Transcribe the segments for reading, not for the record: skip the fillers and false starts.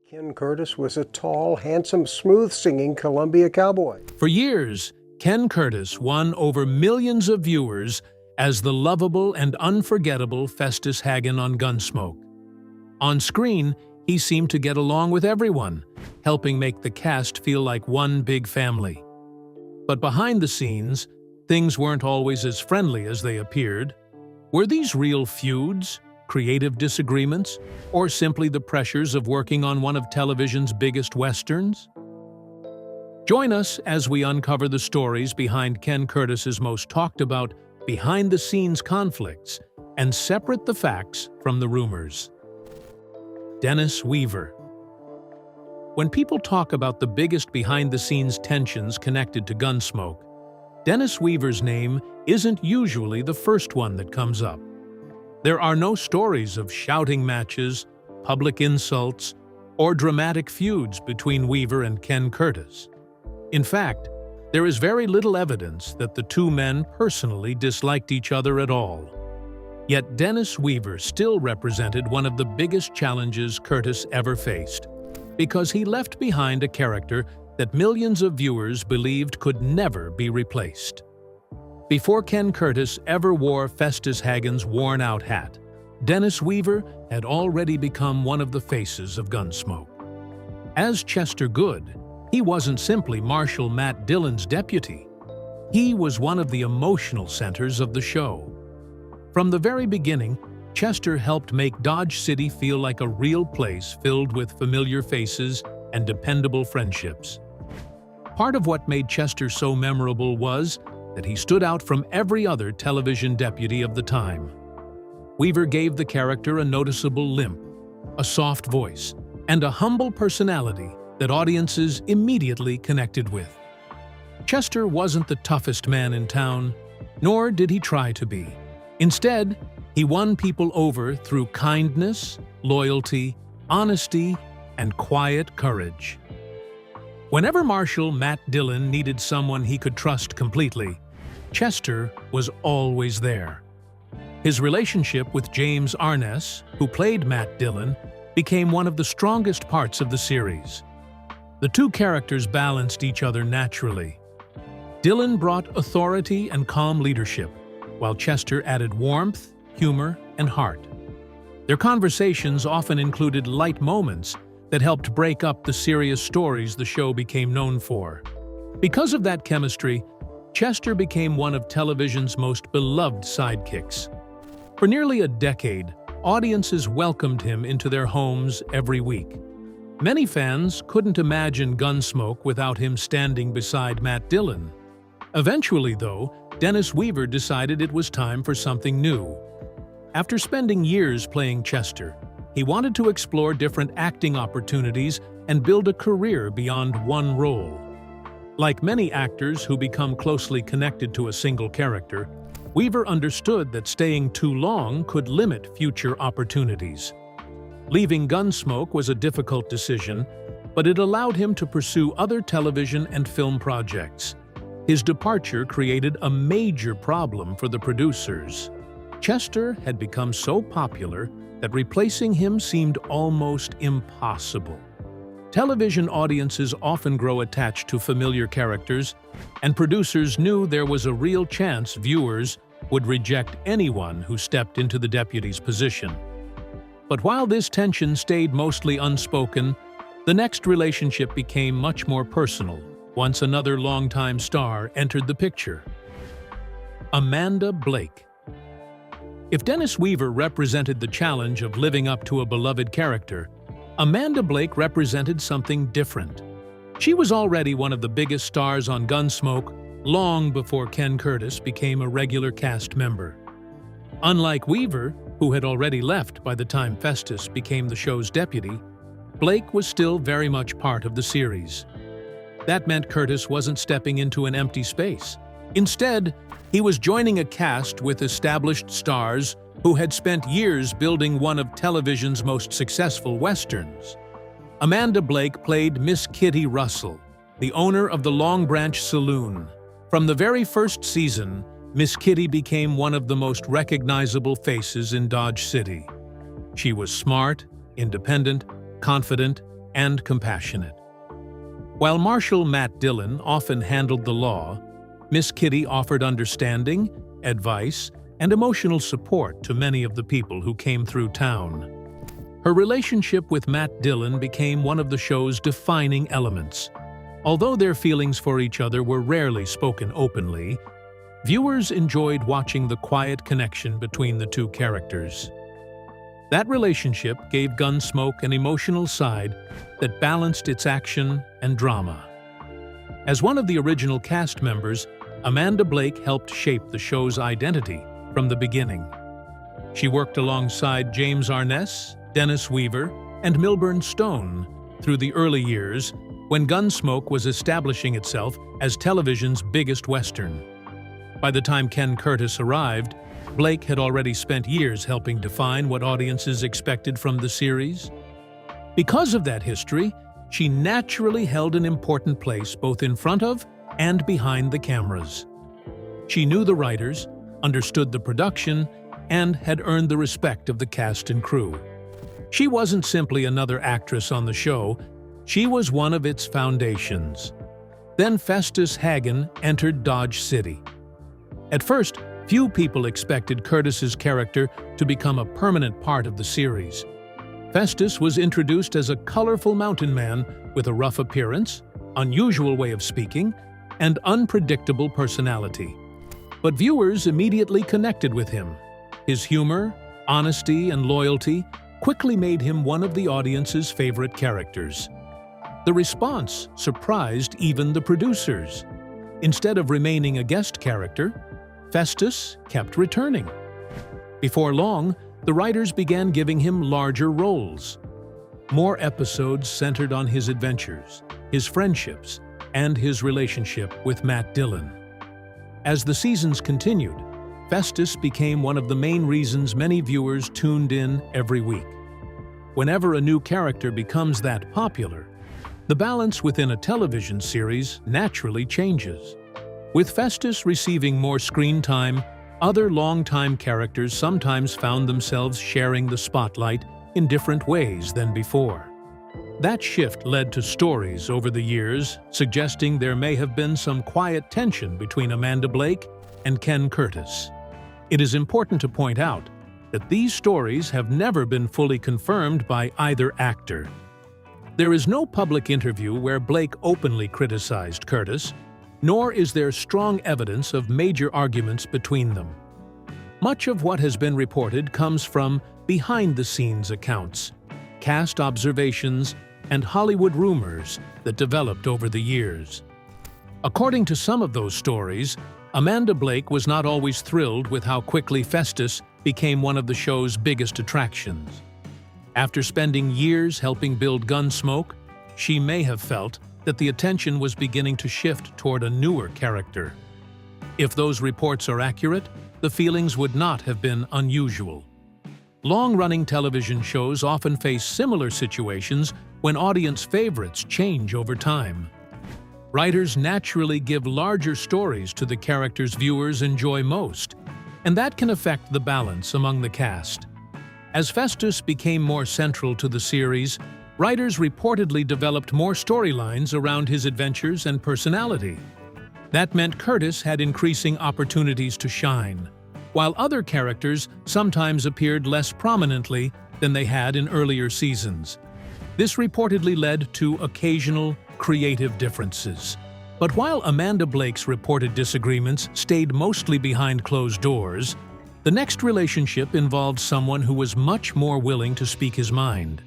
Ken Curtis was a tall, handsome, smooth-singing Columbia cowboy. For years, Ken Curtis won over millions of viewers as the lovable and unforgettable Festus Haggen on Gunsmoke. On screen, he seemed to get along with everyone, helping make the cast feel like one big family. But behind the scenes, things weren't always as friendly as they appeared. Were these real feuds, creative disagreements, or simply the pressures of working on one of television's biggest westerns? Join us as we uncover the stories behind Ken Curtis's most talked-about behind-the-scenes conflicts and separate the facts from the rumors. Dennis Weaver. When people talk about the biggest behind-the-scenes tensions connected to Gunsmoke, Dennis Weaver's name isn't usually the first one that comes up. There are no stories of shouting matches, public insults, or dramatic feuds between Weaver and Ken Curtis. In fact, there is very little evidence that the two men personally disliked each other at all. Yet Dennis Weaver still represented one of the biggest challenges Curtis ever faced, because he left behind a character that millions of viewers believed could never be replaced. Before Ken Curtis ever wore Festus Haggen's worn-out hat, Dennis Weaver had already become one of the faces of Gunsmoke. As Chester Good, he wasn't simply Marshal Matt Dillon's deputy. He was one of the emotional centers of the show. From the very beginning, Chester helped make Dodge City feel like a real place filled with familiar faces and dependable friendships. Part of what made Chester so memorable was that he stood out from every other television deputy of the time. Weaver gave the character a noticeable limp, a soft voice, and a humble personality that audiences immediately connected with. Chester wasn't the toughest man in town, nor did he try to be. Instead, he won people over through kindness, loyalty, honesty, and quiet courage. Whenever Marshal Matt Dillon needed someone he could trust completely, Chester was always there. His relationship with James Arness, who played Matt Dillon, became one of the strongest parts of the series. The two characters balanced each other naturally. Dillon brought authority and calm leadership, while Chester added warmth, humor, and heart. Their conversations often included light moments that helped break up the serious stories the show became known for. Because of that chemistry, Chester became one of television's most beloved sidekicks. For nearly a decade, audiences welcomed him into their homes every week. Many fans couldn't imagine Gunsmoke without him standing beside Matt Dillon. Eventually, though, Dennis Weaver decided it was time for something new. After spending years playing Chester, he wanted to explore different acting opportunities and build a career beyond one role. Like many actors who become closely connected to a single character, Weaver understood that staying too long could limit future opportunities. Leaving Gunsmoke was a difficult decision, but it allowed him to pursue other television and film projects. His departure created a major problem for the producers. Chester had become so popular that replacing him seemed almost impossible. Television audiences often grow attached to familiar characters, and producers knew there was a real chance viewers would reject anyone who stepped into the deputy's position. But while this tension stayed mostly unspoken, the next relationship became much more personal once another longtime star entered the picture. Amanda Blake. If Dennis Weaver represented the challenge of living up to a beloved character, Amanda Blake represented something different. She was already one of the biggest stars on Gunsmoke long before Ken Curtis became a regular cast member. Unlike Weaver, who had already left by the time Festus became the show's deputy, Blake was still very much part of the series. That meant Curtis wasn't stepping into an empty space. Instead, he was joining a cast with established stars who had spent years building one of television's most successful westerns. Amanda Blake played Miss Kitty Russell, the owner of the Long Branch Saloon. From the very first season, Miss Kitty became one of the most recognizable faces in Dodge City. She was smart, independent, confident, and compassionate. While Marshal Matt Dillon often handled the law, Miss Kitty offered understanding, advice, and emotional support to many of the people who came through town. Her relationship with Matt Dillon became one of the show's defining elements. Although their feelings for each other were rarely spoken openly, viewers enjoyed watching the quiet connection between the two characters. That relationship gave Gunsmoke an emotional side that balanced its action and drama. As one of the original cast members, Amanda Blake helped shape the show's identity from the beginning. She worked alongside James Arness, Dennis Weaver, and Milburn Stone through the early years when Gunsmoke was establishing itself as television's biggest Western. By the time Ken Curtis arrived, Blake had already spent years helping define what audiences expected from the series. Because of that history, she naturally held an important place both in front of and behind the cameras. She knew the writers, understood the production, and had earned the respect of the cast and crew. She wasn't simply another actress on the show, she was one of its foundations. Then Festus Haggen entered Dodge City. At first, few people expected Curtis's character to become a permanent part of the series. Festus was introduced as a colorful mountain man with a rough appearance, unusual way of speaking, and unpredictable personality. But viewers immediately connected with him. His humor, honesty, and loyalty quickly made him one of the audience's favorite characters. The response surprised even the producers. Instead of remaining a guest character, Festus kept returning. Before long, the writers began giving him larger roles. More episodes centered on his adventures, his friendships, and his relationship with Matt Dillon. As the seasons continued, Festus became one of the main reasons many viewers tuned in every week. Whenever a new character becomes that popular, the balance within a television series naturally changes. With Festus receiving more screen time, other longtime characters sometimes found themselves sharing the spotlight in different ways than before. That shift led to stories over the years suggesting there may have been some quiet tension between Amanda Blake and Ken Curtis. It is important to point out that these stories have never been fully confirmed by either actor. There is no public interview where Blake openly criticized Curtis, nor is there strong evidence of major arguments between them. Much of what has been reported comes from behind-the-scenes accounts, cast observations, and Hollywood rumors that developed over the years. According to some of those stories, Amanda Blake was not always thrilled with how quickly Festus became one of the show's biggest attractions. After spending years helping build Gunsmoke, she may have felt that the attention was beginning to shift toward a newer character. If those reports are accurate, the feelings would not have been unusual. Long-running television shows often face similar situations when audience favorites change over time. Writers naturally give larger stories to the characters viewers enjoy most, and that can affect the balance among the cast. As Festus became more central to the series, writers reportedly developed more storylines around his adventures and personality. That meant Curtis had increasing opportunities to shine, while other characters sometimes appeared less prominently than they had in earlier seasons. This reportedly led to occasional creative differences. But while Amanda Blake's reported disagreements stayed mostly behind closed doors, the next relationship involved someone who was much more willing to speak his mind.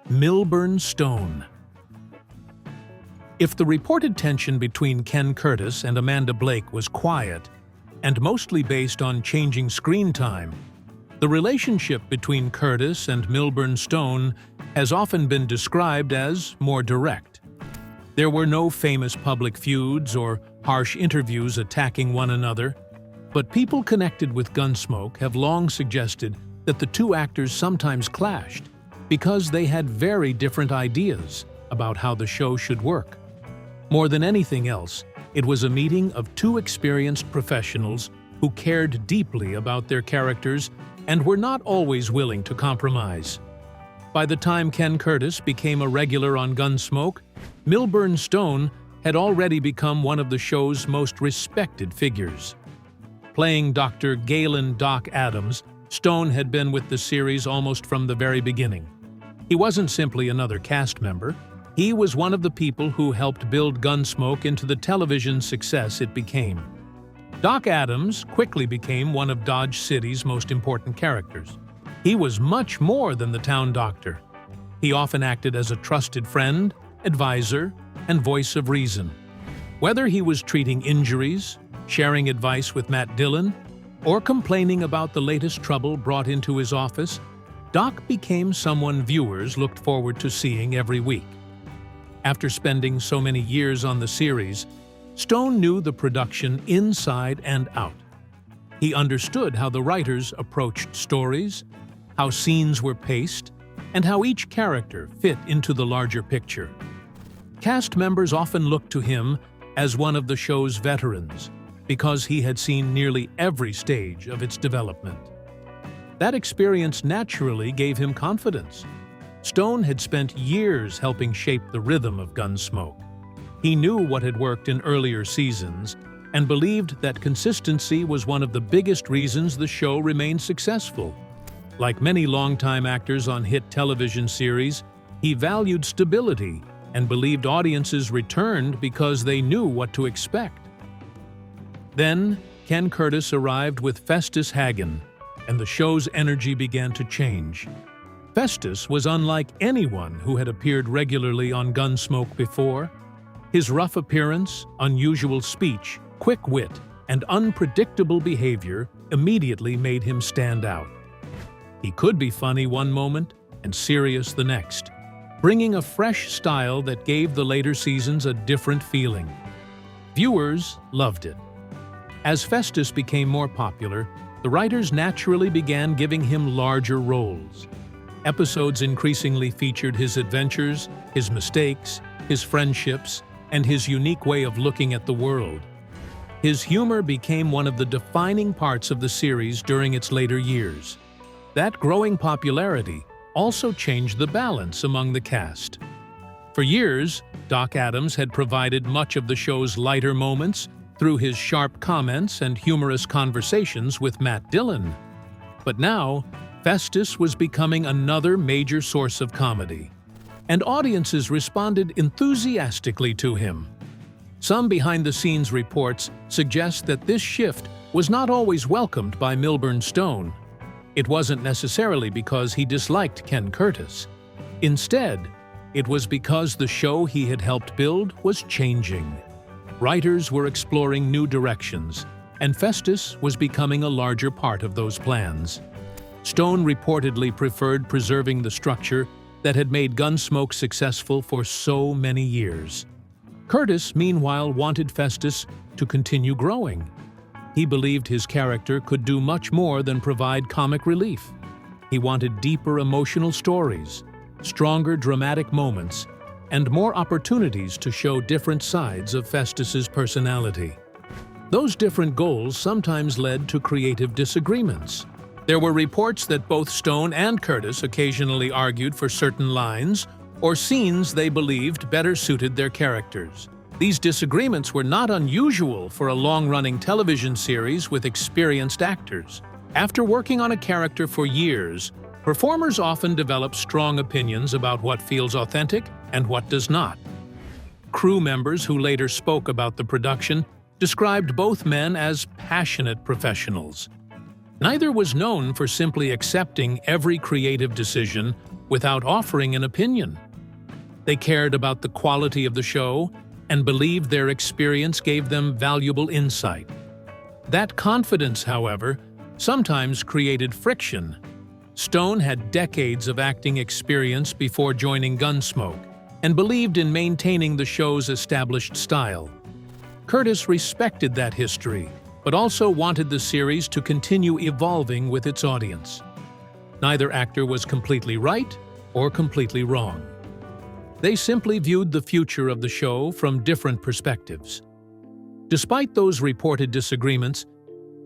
Milburn Stone. If the reported tension between Ken Curtis and Amanda Blake was quiet and mostly based on changing screen time, the relationship between Curtis and Milburn Stone has often been described as more direct. There were no famous public feuds or harsh interviews attacking one another, but people connected with Gunsmoke have long suggested that the two actors sometimes clashed because they had very different ideas about how the show should work. More than anything else, it was a meeting of two experienced professionals who cared deeply about their characters and were not always willing to compromise. By the time Ken Curtis became a regular on Gunsmoke, Milburn Stone had already become one of the show's most respected figures. Playing Dr. Galen Doc Adams, Stone had been with the series almost from the very beginning. He wasn't simply another cast member. He was one of the people who helped build Gunsmoke into the television success it became. Doc Adams quickly became one of Dodge City's most important characters. He was much more than the town doctor. He often acted as a trusted friend, advisor, and voice of reason. Whether he was treating injuries, sharing advice with Matt Dillon, or complaining about the latest trouble brought into his office, Doc became someone viewers looked forward to seeing every week. After spending so many years on the series, Stone knew the production inside and out. He understood how the writers approached stories, how scenes were paced, and how each character fit into the larger picture. Cast members often looked to him as one of the show's veterans because he had seen nearly every stage of its development. That experience naturally gave him confidence. Stone had spent years helping shape the rhythm of Gunsmoke. He knew what had worked in earlier seasons and believed that consistency was one of the biggest reasons the show remained successful. Like many longtime actors on hit television series, he valued stability and believed audiences returned because they knew what to expect. Then, Ken Curtis arrived with Festus Haggen, and the show's energy began to change. Festus was unlike anyone who had appeared regularly on Gunsmoke before. His rough appearance, unusual speech, quick wit, and unpredictable behavior immediately made him stand out. He could be funny one moment and serious the next, bringing a fresh style that gave the later seasons a different feeling. Viewers loved it. As Festus became more popular, the writers naturally began giving him larger roles. Episodes increasingly featured his adventures, his mistakes, his friendships, and his unique way of looking at the world. His humor became one of the defining parts of the series during its later years. That growing popularity also changed the balance among the cast. For years, Doc Adams had provided much of the show's lighter moments through his sharp comments and humorous conversations with Matt Dillon. But now, Festus was becoming another major source of comedy, and audiences responded enthusiastically to him. Some behind-the-scenes reports suggest that this shift was not always welcomed by Milburn Stone. It wasn't necessarily because he disliked Ken Curtis. Instead, it was because the show he had helped build was changing. Writers were exploring new directions, and Festus was becoming a larger part of those plans. Stone reportedly preferred preserving the structure that had made Gunsmoke successful for so many years. Curtis, meanwhile, wanted Festus to continue growing. He believed his character could do much more than provide comic relief. He wanted deeper emotional stories, stronger dramatic moments, and more opportunities to show different sides of Festus's personality. Those different goals sometimes led to creative disagreements. There were reports that both Stone and Curtis occasionally argued for certain lines or scenes they believed better suited their characters. These disagreements were not unusual for a long-running television series with experienced actors. After working on a character for years, performers often develop strong opinions about what feels authentic and what does not. Crew members who later spoke about the production described both men as passionate professionals. Neither was known for simply accepting every creative decision without offering an opinion. They cared about the quality of the show and believed their experience gave them valuable insight. That confidence, however, sometimes created friction. Stone had decades of acting experience before joining Gunsmoke and believed in maintaining the show's established style. Curtis respected that history, but also wanted the series to continue evolving with its audience. Neither actor was completely right or completely wrong. They simply viewed the future of the show from different perspectives. Despite those reported disagreements,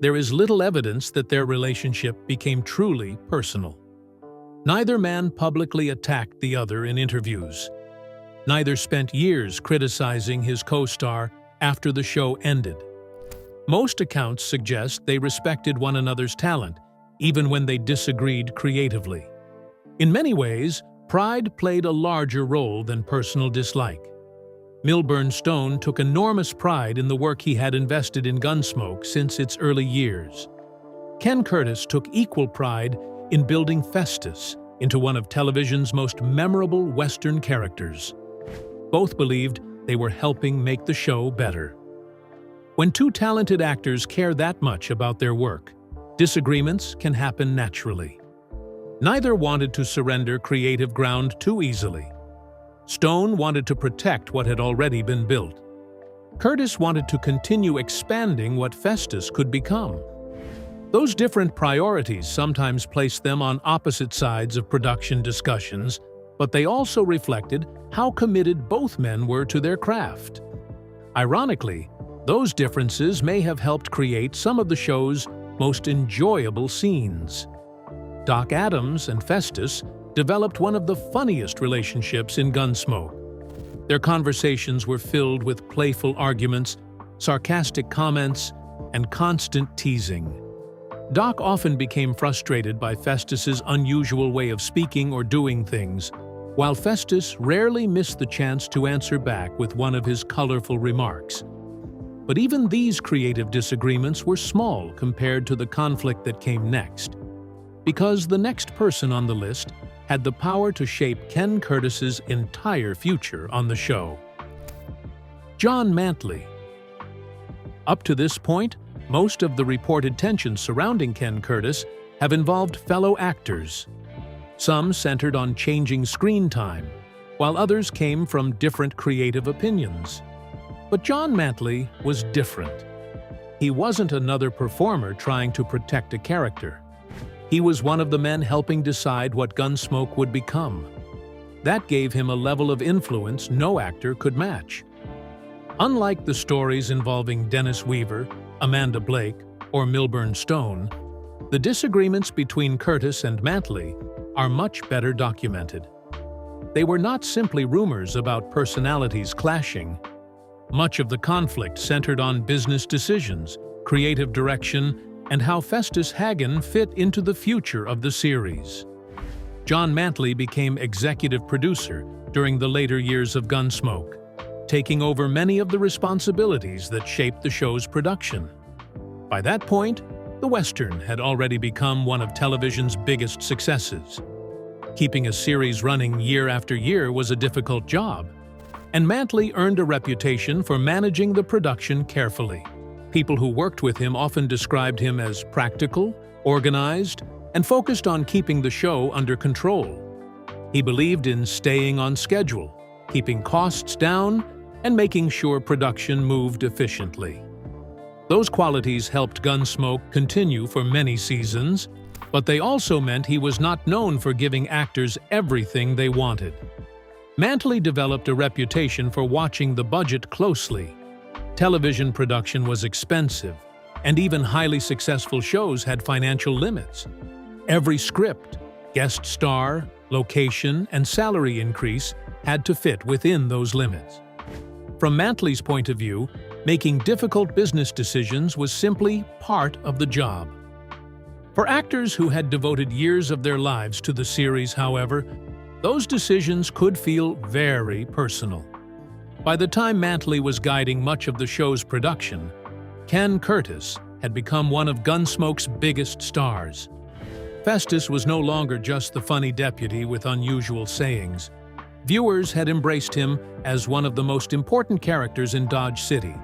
there is little evidence that their relationship became truly personal. Neither man publicly attacked the other in interviews. Neither spent years criticizing his co-star after the show ended. Most accounts suggest they respected one another's talent, even when they disagreed creatively. In many ways, pride played a larger role than personal dislike. Milburn Stone took enormous pride in the work he had invested in Gunsmoke since its early years. Ken Curtis took equal pride in building Festus into one of television's most memorable Western characters. Both believed they were helping make the show better. When two talented actors care that much about their work, disagreements can happen naturally. Neither wanted to surrender creative ground too easily. Stone wanted to protect what had already been built. Curtis wanted to continue expanding what Festus could become. Those different priorities sometimes placed them on opposite sides of production discussions, but they also reflected how committed both men were to their craft. Ironically, those differences may have helped create some of the show's most enjoyable scenes. Doc Adams and Festus developed one of the funniest relationships in Gunsmoke. Their conversations were filled with playful arguments, sarcastic comments, and constant teasing. Doc often became frustrated by Festus's unusual way of speaking or doing things, while Festus rarely missed the chance to answer back with one of his colorful remarks. But even these creative disagreements were small compared to the conflict that came next, because the next person on the list had the power to shape Ken Curtis's entire future on the show. John Mantley. Up to this point, most of the reported tensions surrounding Ken Curtis have involved fellow actors. Some centered on changing screen time, while others came from different creative opinions. But John Mantley was different. He wasn't another performer trying to protect a character. He was one of the men helping decide what Gunsmoke would become. That gave him a level of influence no actor could match. Unlike the stories involving Dennis Weaver, Amanda Blake, or Milburn Stone, the disagreements between Curtis and Mantley are much better documented. They were not simply rumors about personalities clashing. Much of the conflict centered on business decisions, creative direction, and how Festus Haggen fit into the future of the series. John Mantley became executive producer during the later years of Gunsmoke, taking over many of the responsibilities that shaped the show's production. By that point, the Western had already become one of television's biggest successes. Keeping a series running year after year was a difficult job, and Mantley earned a reputation for managing the production carefully. People who worked with him often described him as practical, organized, and focused on keeping the show under control. He believed in staying on schedule, keeping costs down, and making sure production moved efficiently. Those qualities helped Gunsmoke continue for many seasons, but they also meant he was not known for giving actors everything they wanted. Mantley developed a reputation for watching the budget closely. Television production was expensive, and even highly successful shows had financial limits. Every script, guest star, location, and salary increase had to fit within those limits. From Mantley's point of view, making difficult business decisions was simply part of the job. For actors who had devoted years of their lives to the series, however, those decisions could feel very personal. By the time Mantley was guiding much of the show's production, Ken Curtis had become one of Gunsmoke's biggest stars. Festus was no longer just the funny deputy with unusual sayings. Viewers had embraced him as one of the most important characters in Dodge City.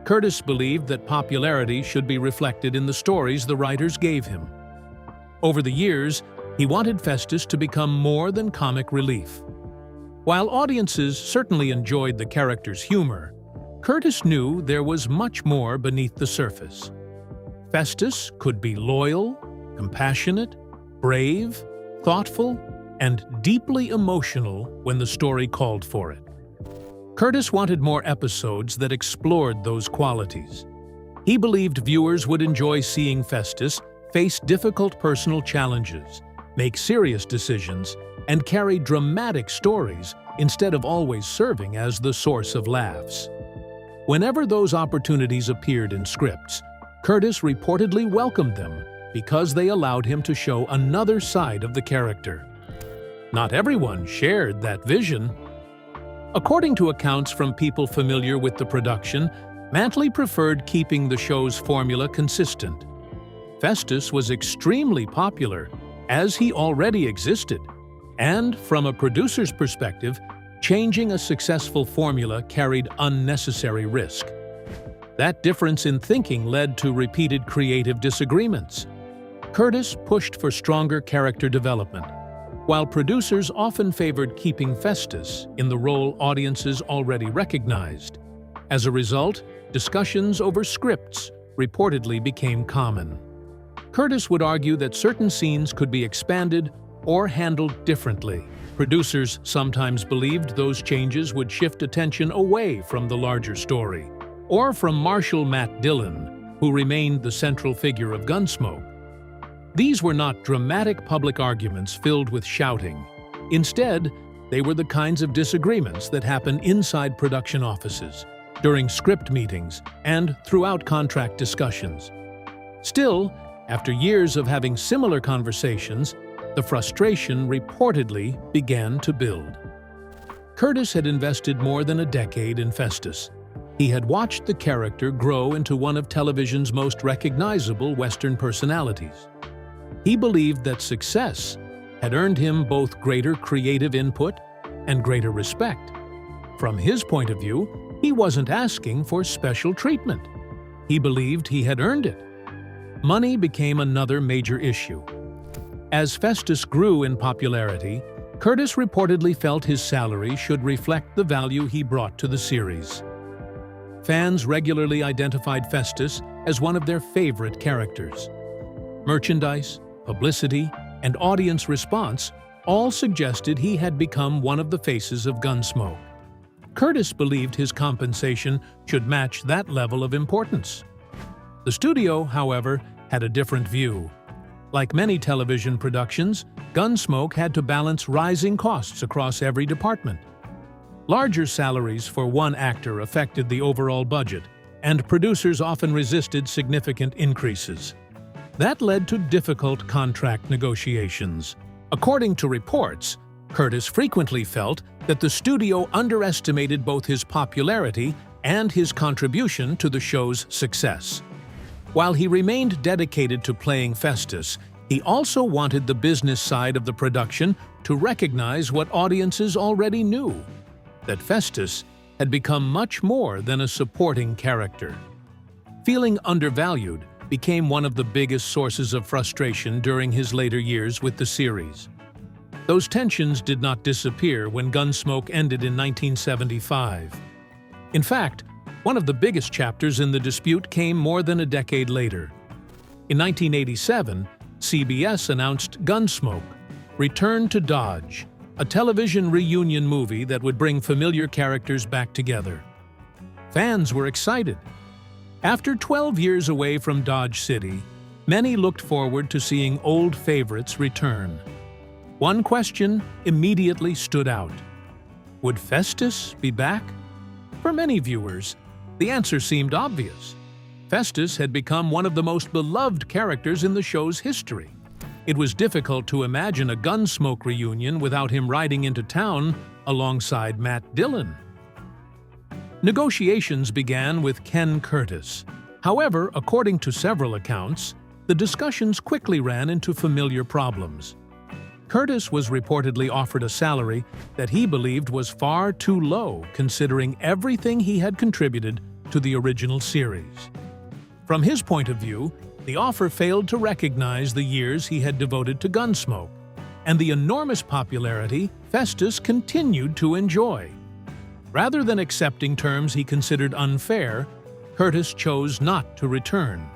Curtis believed that popularity should be reflected in the stories the writers gave him. Over the years, he wanted Festus to become more than comic relief. While audiences certainly enjoyed the character's humor, Curtis knew there was much more beneath the surface. Festus could be loyal, compassionate, brave, thoughtful, and deeply emotional when the story called for it. Curtis wanted more episodes that explored those qualities. He believed viewers would enjoy seeing Festus face difficult personal challenges, make serious decisions, and carry dramatic stories instead of always serving as the source of laughs. Whenever those opportunities appeared in scripts, Curtis reportedly welcomed them because they allowed him to show another side of the character. Not everyone shared that vision. According to accounts from people familiar with the production, Mantley preferred keeping the show's formula consistent. Festus was extremely popular, as he already existed, and from a producer's perspective, changing a successful formula carried unnecessary risk. That difference in thinking led to repeated creative disagreements. Curtis pushed for stronger character development, while producers often favored keeping Festus in the role audiences already recognized. As a result, discussions over scripts reportedly became common. Curtis would argue that certain scenes could be expanded or handled differently. Producers sometimes believed those changes would shift attention away from the larger story, or from Marshal Matt Dillon, who remained the central figure of Gunsmoke. These were not dramatic public arguments filled with shouting. Instead, they were the kinds of disagreements that happen inside production offices, during script meetings, and throughout contract discussions. Still, after years of having similar conversations, the frustration reportedly began to build. Curtis had invested more than a decade in Festus. He had watched the character grow into one of television's most recognizable Western personalities. He believed that success had earned him both greater creative input and greater respect. From his point of view, he wasn't asking for special treatment. He believed he had earned it. Money became another major issue. As Festus grew in popularity, Curtis reportedly felt his salary should reflect the value he brought to the series. Fans regularly identified Festus as one of their favorite characters. Merchandise, publicity, and audience response all suggested he had become one of the faces of Gunsmoke. Curtis believed his compensation should match that level of importance. The studio, however, had a different view. Like many television productions, Gunsmoke had to balance rising costs across every department. Larger salaries for one actor affected the overall budget, and producers often resisted significant increases. That led to difficult contract negotiations. According to reports, Curtis frequently felt that the studio underestimated both his popularity and his contribution to the show's success. While he remained dedicated to playing Festus, he also wanted the business side of the production to recognize what audiences already knew: that Festus had become much more than a supporting character. Feeling undervalued became one of the biggest sources of frustration during his later years with the series. Those tensions did not disappear when Gunsmoke ended in 1975. In fact, one of the biggest chapters in the dispute came more than a decade later. In 1987, CBS announced Gunsmoke, Return to Dodge, a television reunion movie that would bring familiar characters back together. Fans were excited. After 12 years away from Dodge City, many looked forward to seeing old favorites return. One question immediately stood out. Would Festus be back? For many viewers, the answer seemed obvious. Festus had become one of the most beloved characters in the show's history. It was difficult to imagine a Gunsmoke reunion without him riding into town alongside Matt Dillon. Negotiations began with Ken Curtis. However, according to several accounts, the discussions quickly ran into familiar problems. Curtis was reportedly offered a salary that he believed was far too low considering everything he had contributed to the original series. From his point of view, the offer failed to recognize the years he had devoted to Gunsmoke and the enormous popularity Festus continued to enjoy. Rather than accepting terms he considered unfair, Curtis chose not to return.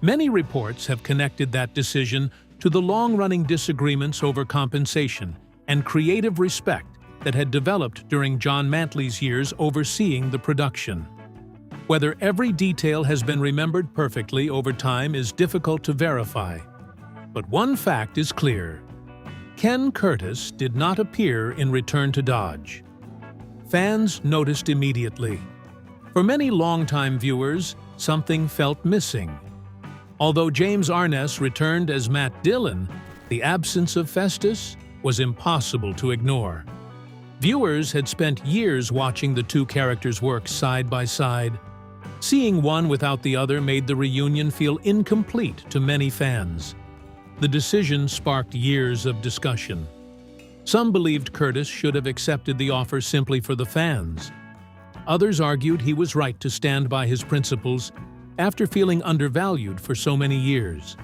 Many reports have connected that decision to the long-running disagreements over compensation and creative respect that had developed during John Mantley's years overseeing the production. Whether every detail has been remembered perfectly over time is difficult to verify. But one fact is clear: Ken Curtis did not appear in Return to Dodge. Fans noticed immediately. For many longtime viewers, something felt missing. Although James Arness returned as Matt Dillon, the absence of Festus was impossible to ignore. Viewers had spent years watching the two characters work side by side. Seeing one without the other made the reunion feel incomplete to many fans. The decision sparked years of discussion. Some believed Curtis should have accepted the offer simply for the fans. Others argued he was right to stand by his principles after feeling undervalued for so many years.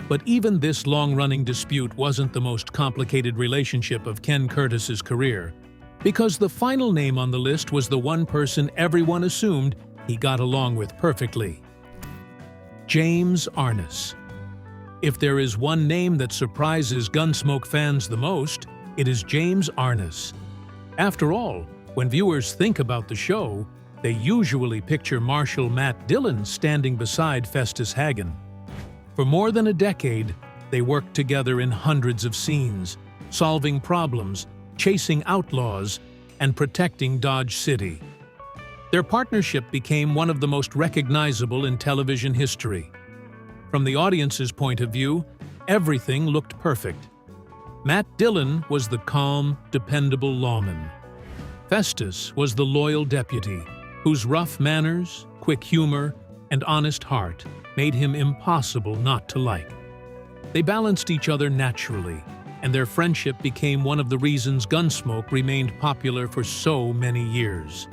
But even this long-running dispute wasn't the most complicated relationship of Ken Curtis's career, because the final name on the list was the one person everyone assumed he got along with perfectly: James Arness. If there is one name that surprises Gunsmoke fans the most, it is James Arness. After all, when viewers think about the show, they usually picture Marshal Matt Dillon standing beside Festus Haggen. For more than a decade, they worked together in hundreds of scenes, solving problems, chasing outlaws, and protecting Dodge City. Their partnership became one of the most recognizable in television history. From the audience's point of view, everything looked perfect. Matt Dillon was the calm, dependable lawman. Festus was the loyal deputy, whose rough manners, quick humor, and honest heart made him impossible not to like. They balanced each other naturally, and their friendship became one of the reasons Gunsmoke remained popular for so many years.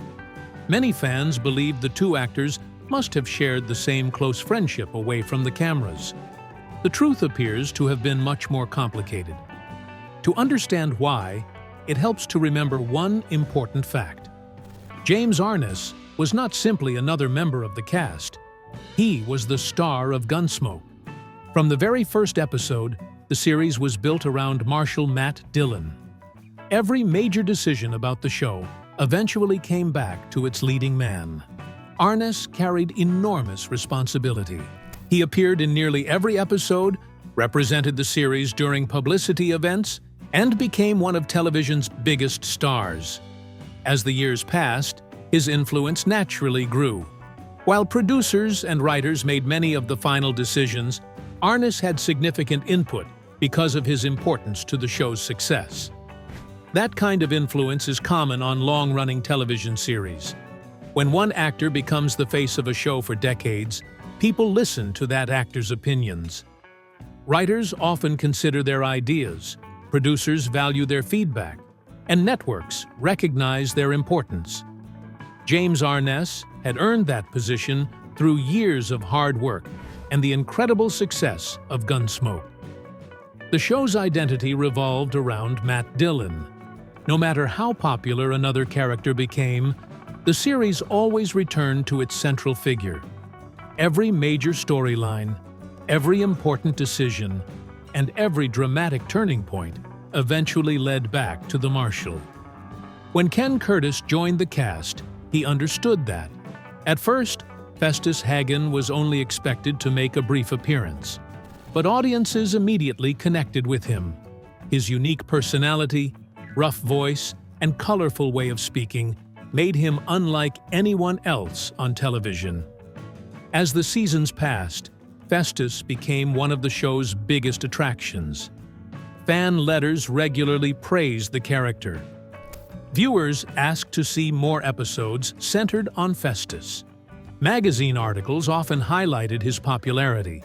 Many fans believed the two actors must have shared the same close friendship away from the cameras. The truth appears to have been much more complicated. To understand why, it helps to remember one important fact. James Arness was not simply another member of the cast. He was the star of Gunsmoke. From the very first episode, the series was built around Marshal Matt Dillon. Every major decision about the show eventually came back to its leading man. Arness carried enormous responsibility. He appeared in nearly every episode, represented the series during publicity events, and became one of television's biggest stars. As the years passed, his influence naturally grew. While producers and writers made many of the final decisions, Arness had significant input because of his importance to the show's success. That kind of influence is common on long-running television series. When one actor becomes the face of a show for decades, people listen to that actor's opinions. Writers often consider their ideas, producers value their feedback, and networks recognize their importance. James Arness had earned that position through years of hard work and the incredible success of Gunsmoke. The show's identity revolved around Matt Dillon. No matter how popular another character became, the series always returned to its central figure. Every major storyline, every important decision, and every dramatic turning point eventually led back to the Marshal. When Ken Curtis joined the cast, he understood that. At first, Festus Haggen was only expected to make a brief appearance, but audiences immediately connected with him. His unique personality, rough voice, and colorful way of speaking made him unlike anyone else on television. As the seasons passed, Festus became one of the show's biggest attractions. Fan letters regularly praised the character. Viewers asked to see more episodes centered on Festus. Magazine articles often highlighted his popularity,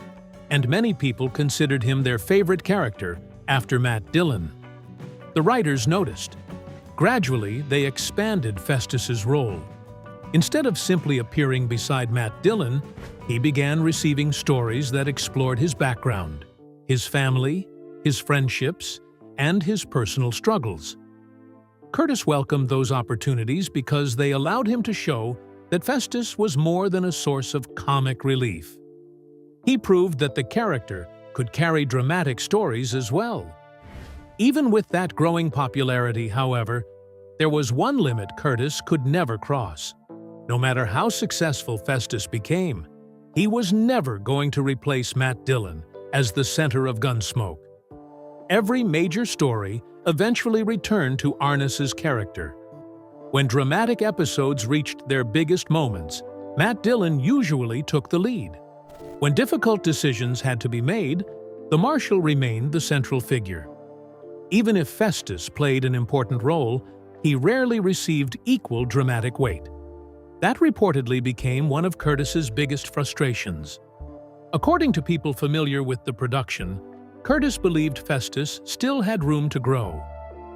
and many people considered him their favorite character after Matt Dillon. The writers noticed. Gradually, they expanded Festus's role. Instead of simply appearing beside Matt Dillon, he began receiving stories that explored his background, his family, his friendships, and his personal struggles. Curtis welcomed those opportunities because they allowed him to show that Festus was more than a source of comic relief. He proved that the character could carry dramatic stories as well. Even with that growing popularity, however, there was one limit Curtis could never cross. No matter how successful Festus became, he was never going to replace Matt Dillon as the center of Gunsmoke. every major story eventually returned to Arness's character. When dramatic episodes reached their biggest moments, Matt Dillon usually took the lead. When difficult decisions had to be made, the Marshal remained the central figure. Even if Festus played an important role, he rarely received equal dramatic weight. That reportedly became one of Curtis's biggest frustrations. According to people familiar with the production, Curtis believed Festus still had room to grow.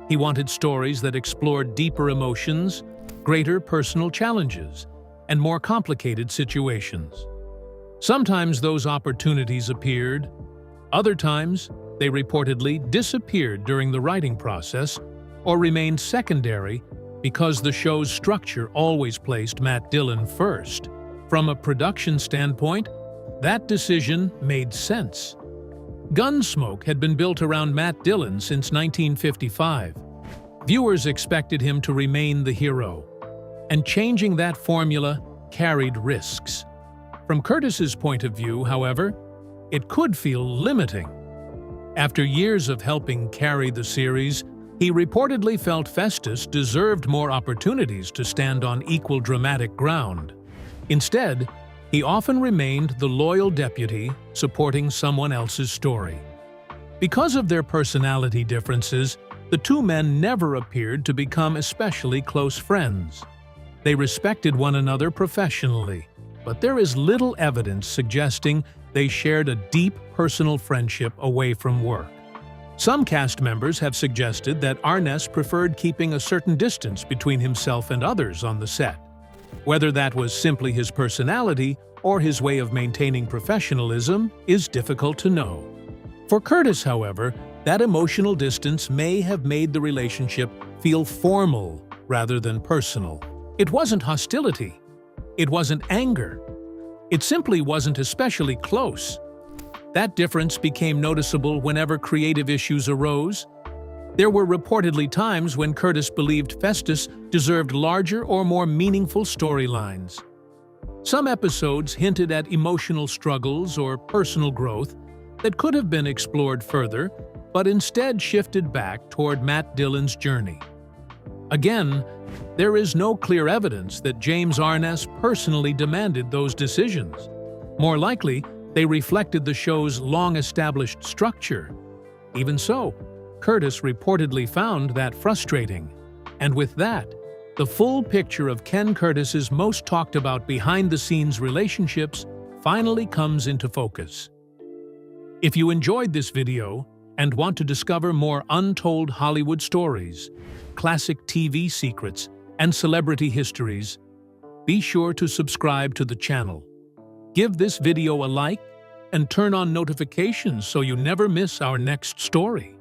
He wanted stories that explored deeper emotions, greater personal challenges, and more complicated situations. Sometimes those opportunities appeared. Other times, they reportedly disappeared during the writing process or remained secondary because the show's structure always placed Matt Dillon first. From a production standpoint, that decision made sense. Gunsmoke had been built around Matt Dillon since 1955. Viewers expected him to remain the hero, and changing that formula carried risks. From Curtis's point of view, however, it could feel limiting. After years of helping carry the series, he reportedly felt Festus deserved more opportunities to stand on equal dramatic ground. Instead, he often remained the loyal deputy supporting someone else's story. Because of their personality differences, the two men never appeared to become especially close friends. They respected one another professionally, but there is little evidence suggesting they shared a deep personal friendship away from work. Some cast members have suggested that Arness preferred keeping a certain distance between himself and others on the set. Whether that was simply his personality or his way of maintaining professionalism is difficult to know. For Curtis, however, that emotional distance may have made the relationship feel formal rather than personal. It wasn't hostility. It wasn't anger. It simply wasn't especially close. That difference became noticeable whenever creative issues arose. There were reportedly times when Curtis believed Festus deserved larger or more meaningful storylines. Some episodes hinted at emotional struggles or personal growth that could have been explored further, but instead shifted back toward Matt Dillon's journey. Again, there is no clear evidence that James Arness personally demanded those decisions. More likely, they reflected the show's long-established structure. Even so, Curtis reportedly found that frustrating. And with that, the full picture of Ken Curtis's most talked-about behind-the-scenes relationships finally comes into focus. If you enjoyed this video and want to discover more untold Hollywood stories, classic TV secrets, and celebrity histories, be sure to subscribe to the channel. Give this video a like and turn on notifications so you never miss our next story.